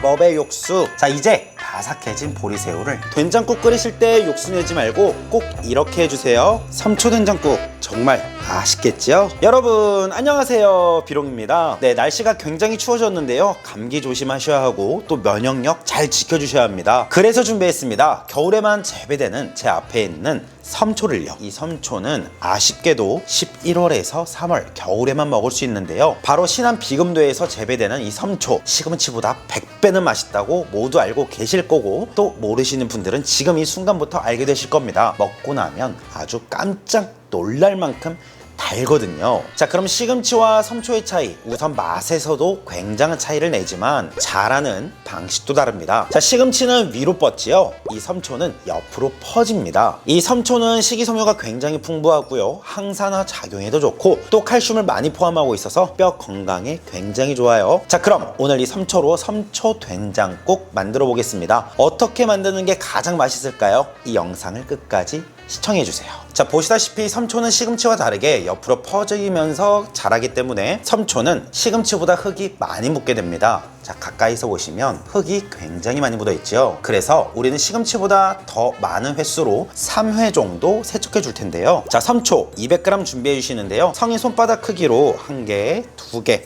마법의 육수. 자, 이제 바삭해진 보리새우를 된장국 끓이실 때 육수 내지 말고 꼭 이렇게 해주세요. 삼초 된장국 정말 맛있겠죠? 여러분 안녕하세요, 비롱입니다. 네, 날씨가 굉장히 추워졌는데요, 감기 조심하셔야 하고 또 면역력 잘 지켜주셔야 합니다. 그래서 준비했습니다. 겨울에만 재배되는 제 앞에 있는 섬초를요. 이 섬초는 아쉽게도 11월에서 3월 겨울에만 먹을 수 있는데요, 바로 신안 비금도에서 재배되는 이 섬초, 시금치보다 100배는 맛있다고 모두 알고 계실 거고, 또 모르시는 분들은 지금 이 순간부터 알게 되실 겁니다. 먹고 나면 아주 깜짝 놀랄 만큼 달거든요. 자, 그럼 시금치와 섬초의 차이, 우선 맛에서도 굉장한 차이를 내지만 자라는 방식도 다릅니다. 자, 시금치는 위로 뻗지요, 이 섬초는 옆으로 퍼집니다. 이 섬초는 식이섬유가 굉장히 풍부하고요, 항산화 작용에도 좋고 또 칼슘을 많이 포함하고 있어서 뼈 건강에 굉장히 좋아요. 자, 그럼 오늘 이 섬초로 섬초 된장국 만들어 보겠습니다. 어떻게 만드는 게 가장 맛있을까요? 이 영상을 끝까지 시청해주세요. 자, 보시다시피 섬초는 시금치와 다르게 옆으로 퍼지면서 자라기 때문에 섬초는 시금치보다 흙이 많이 묻게 됩니다. 자, 가까이서 보시면 흙이 굉장히 많이 묻어 있죠. 그래서 우리는 시금치보다 더 많은 횟수로 3회 정도 세척해 줄 텐데요. 자, 섬초 200g 준비해 주시는데요, 성인 손바닥 크기로 1개, 2개,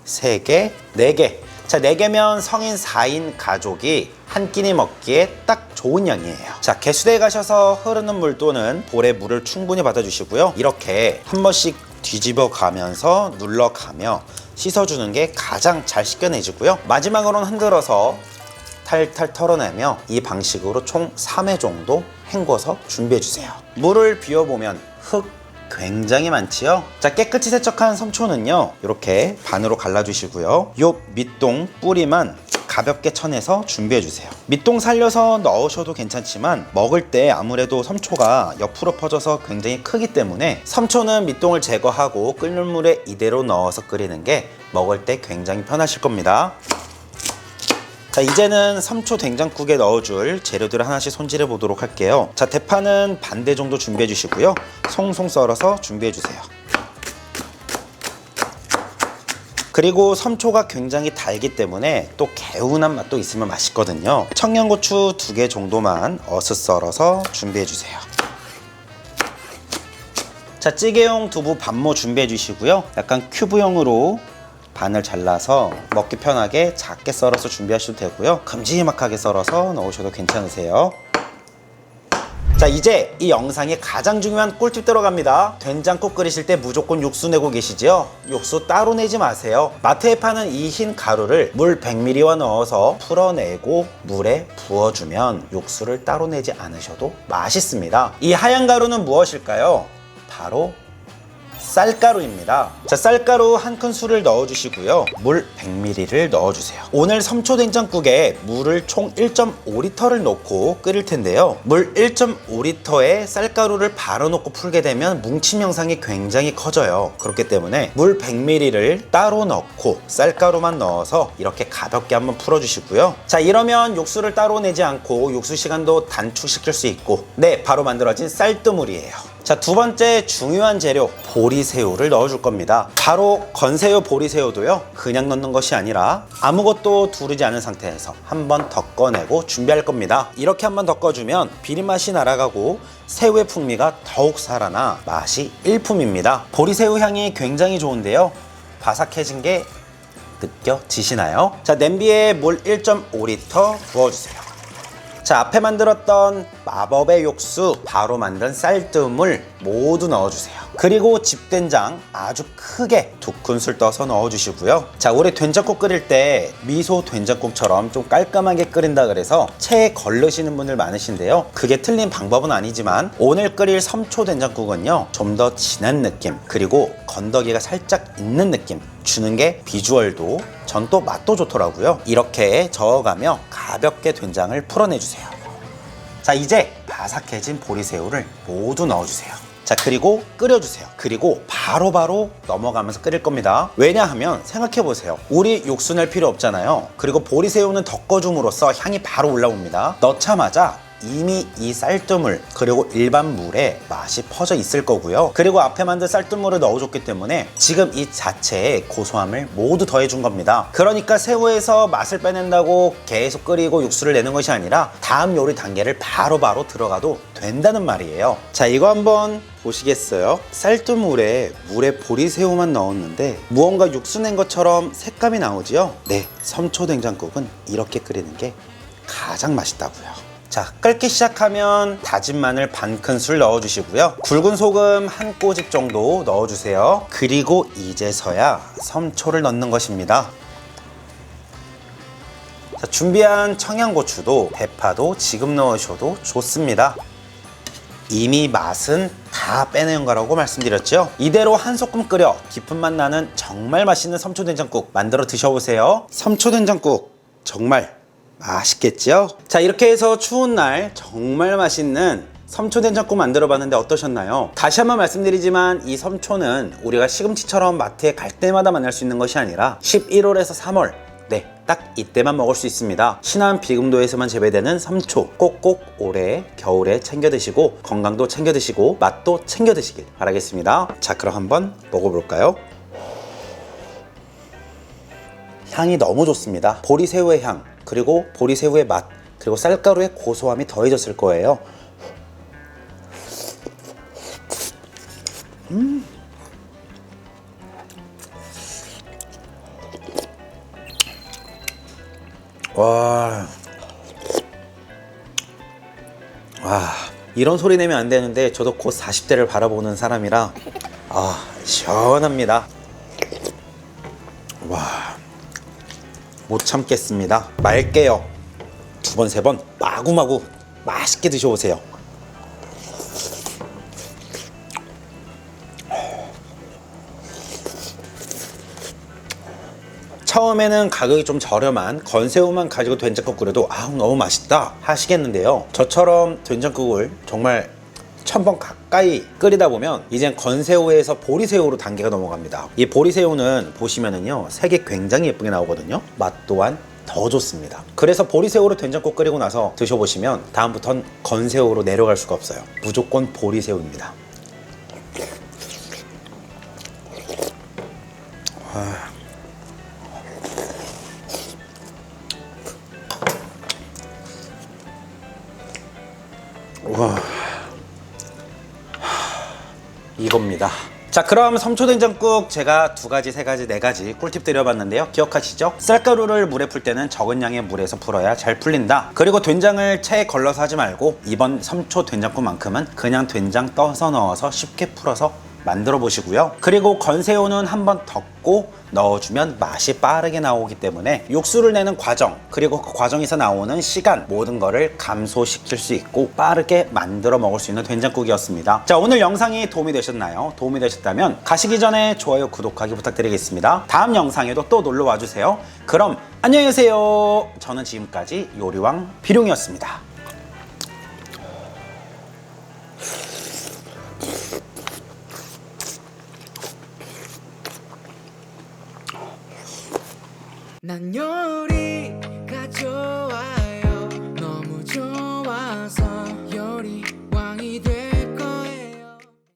3개, 4개. 자, 4개면 성인 4인 가족이 한 끼니 먹기에 딱 좋은 양이에요. 자, 개수대에 가셔서 흐르는 물 또는 볼에 물을 충분히 받아주시고요, 이렇게 한 번씩 뒤집어 가면서 눌러가며 씻어주는 게 가장 잘 씻겨내지고요, 마지막으로는 흔들어서 탈탈 털어내며 이 방식으로 총 3회 정도 헹궈서 준비해주세요. 물을 비워보면 흙 굉장히 많지요. 자, 깨끗이 세척한 섬초는요, 이렇게 반으로 갈라주시고요, 요 밑동 뿌리만 가볍게 쳐내서 준비해주세요. 밑동 살려서 넣으셔도 괜찮지만 먹을 때 아무래도 섬초가 옆으로 퍼져서 굉장히 크기 때문에 섬초는 밑동을 제거하고 끓는 물에 이대로 넣어서 끓이는 게 먹을 때 굉장히 편하실 겁니다. 자, 이제는 섬초 된장국에 넣어줄 재료들을 하나씩 손질해 보도록 할게요. 자, 대파는 반대 정도 준비해 주시고요, 송송 썰어서 준비해 주세요. 그리고 섬초가 굉장히 달기 때문에 또 개운한 맛도 있으면 맛있거든요. 청양고추 2개 정도만 어슷 썰어서 준비해 주세요. 자, 찌개용 두부 반모 준비해 주시고요, 약간 큐브형으로 반을 잘라서 먹기 편하게 작게 썰어서 준비하셔도 되고요, 큼지막하게 썰어서 넣으셔도 괜찮으세요. 자, 이제 이 영상의 가장 중요한 꿀팁 들어갑니다. 된장국 끓이실 때 무조건 육수 내고 계시죠? 육수 따로 내지 마세요. 마트에 파는 이 흰 가루를 물 100ml와 넣어서 풀어내고 물에 부어주면 육수를 따로 내지 않으셔도 맛있습니다. 이 하얀 가루는 무엇일까요? 바로 쌀가루입니다. 자, 쌀가루 한 큰술을 넣어주시고요, 물 100ml를 넣어주세요. 오늘 섬초 된장국에 물을 총 1.5L를 넣고 끓일 텐데요, 물 1.5L에 쌀가루를 바로 넣고 풀게 되면 뭉침 현상이 굉장히 커져요. 그렇기 때문에 물 100ml를 따로 넣고 쌀가루만 넣어서 이렇게 가볍게 한번 풀어주시고요. 자, 이러면 육수를 따로 내지 않고 육수 시간도 단축시킬 수 있고, 네, 바로 만들어진 쌀뜨물이에요. 자, 두 번째 중요한 재료, 보리새우를 넣어줄 겁니다. 바로 건새우 보리새우도요, 그냥 넣는 것이 아니라 아무것도 두르지 않은 상태에서 한번 덮어내고 준비할 겁니다. 이렇게 한번 덮어주면 비린맛이 날아가고 새우의 풍미가 더욱 살아나 맛이 일품입니다. 보리새우 향이 굉장히 좋은데요, 바삭해진 게 느껴지시나요? 자, 냄비에 물 1.5L 부어주세요. 자, 앞에 만들었던 마법의 육수, 바로 만든 쌀뜨물 모두 넣어주세요. 그리고 집된장 아주 크게 2큰술 떠서 넣어주시고요. 자, 우리 된장국 끓일 때 미소 된장국처럼 좀 깔끔하게 끓인다 그래서 체에 걸르시는 분들 많으신데요, 그게 틀린 방법은 아니지만 오늘 끓일 섬초 된장국은요, 좀 더 진한 느낌, 그리고 건더기가 살짝 있는 느낌 주는 게 비주얼도 전 또 맛도 좋더라고요. 이렇게 저어가며 가볍게 된장을 풀어내주세요. 자, 이제 바삭해진 보리새우를 모두 넣어주세요. 자, 그리고 끓여주세요. 그리고 바로바로 넘어가면서 끓일 겁니다. 왜냐하면 생각해보세요, 우리 육수 낼 필요 없잖아요. 그리고 보리새우는 덮어줌으로써 향이 바로 올라옵니다. 넣자마자 이미 이 쌀뜨물 그리고 일반 물에 맛이 퍼져 있을 거고요. 그리고 앞에 만든 쌀뜨물을 넣어줬기 때문에 지금 이 자체에 고소함을 모두 더해준 겁니다. 그러니까 새우에서 맛을 빼낸다고 계속 끓이고 육수를 내는 것이 아니라 다음 요리 단계를 바로바로 들어가도 된다는 말이에요. 자, 이거 한번 보시겠어요? 쌀뜨물에 물에 보리새우만 넣었는데 무언가 육수 낸 것처럼 색감이 나오지요? 네, 섬초 된장국은 이렇게 끓이는 게 가장 맛있다고요. 자, 끓기 시작하면 다진 마늘 반 큰술 넣어주시고요. 굵은 소금 한 꼬집 정도 넣어주세요. 그리고 이제서야 섬초를 넣는 것입니다. 자, 준비한 청양고추도 대파도 지금 넣으셔도 좋습니다. 이미 맛은 다 빼내는 거라고 말씀드렸죠. 이대로 한 소끔 끓여 깊은 맛 나는 정말 맛있는 섬초된장국 만들어 드셔보세요. 섬초된장국 정말 맛있겠죠? 자, 이렇게 해서 추운 날 정말 맛있는 섬초된장국 만들어 봤는데 어떠셨나요? 다시 한번 말씀드리지만 이 섬초는 우리가 시금치처럼 마트에 갈 때마다 만날 수 있는 것이 아니라 11월에서 3월, 네, 딱 이때만 먹을 수 있습니다. 신안 비금도에서만 재배되는 섬초, 꼭꼭 올해 겨울에 챙겨 드시고 건강도 챙겨 드시고 맛도 챙겨 드시길 바라겠습니다. 자, 그럼 한번 먹어볼까요? 향이 너무 좋습니다. 보리새우의 향, 그리고 보리새우의 맛, 그리고 쌀가루의 고소함이 더해졌을 거예요. 와, 이런 소리 내면 안 되는데 저도 곧 40대를 바라보는 사람이라 시원합니다. 와, 못 참겠습니다. 맑게요. 2번, 3번 마구마구 맛있게 드셔보세요. 처음에는 가격이 좀 저렴한 건새우만 가지고 된장국 끓여도 너무 맛있다 하시겠는데요, 저처럼 된장국을 정말 1000번 가까이 끓이다 보면 이젠 건새우에서 보리새우로 단계가 넘어갑니다. 이 보리새우는 보시면은요, 색이 굉장히 예쁘게 나오거든요. 맛 또한 더 좋습니다. 그래서 보리새우로 된장국 끓이고 나서 드셔보시면 다음부턴 건새우로 내려갈 수가 없어요. 무조건 보리새우입니다. 와, 이겁니다. 자, 그럼 섬초된장국 제가 2가지, 3가지, 4가지 꿀팁 드려봤는데요. 기억하시죠? 쌀가루를 물에 풀 때는 적은 양의 물에서 풀어야 잘 풀린다. 그리고 된장을 체에 걸러서 하지 말고 이번 섬초된장국만큼은 그냥 된장 떠서 넣어서 쉽게 풀어서 만들어 보시고요. 그리고 건새우는 한번 덮고 넣어주면 맛이 빠르게 나오기 때문에 육수를 내는 과정, 그리고 그 과정에서 나오는 시간, 모든 거를 감소시킬 수 있고 빠르게 만들어 먹을 수 있는 된장국이었습니다. 자, 오늘 영상이 도움이 되셨나요? 도움이 되셨다면 가시기 전에 좋아요, 구독하기 부탁드리겠습니다. 다음 영상에도 또 놀러 와주세요. 그럼 안녕히 계세요. 저는 지금까지 요리왕 비룡이었습니다. 난 요리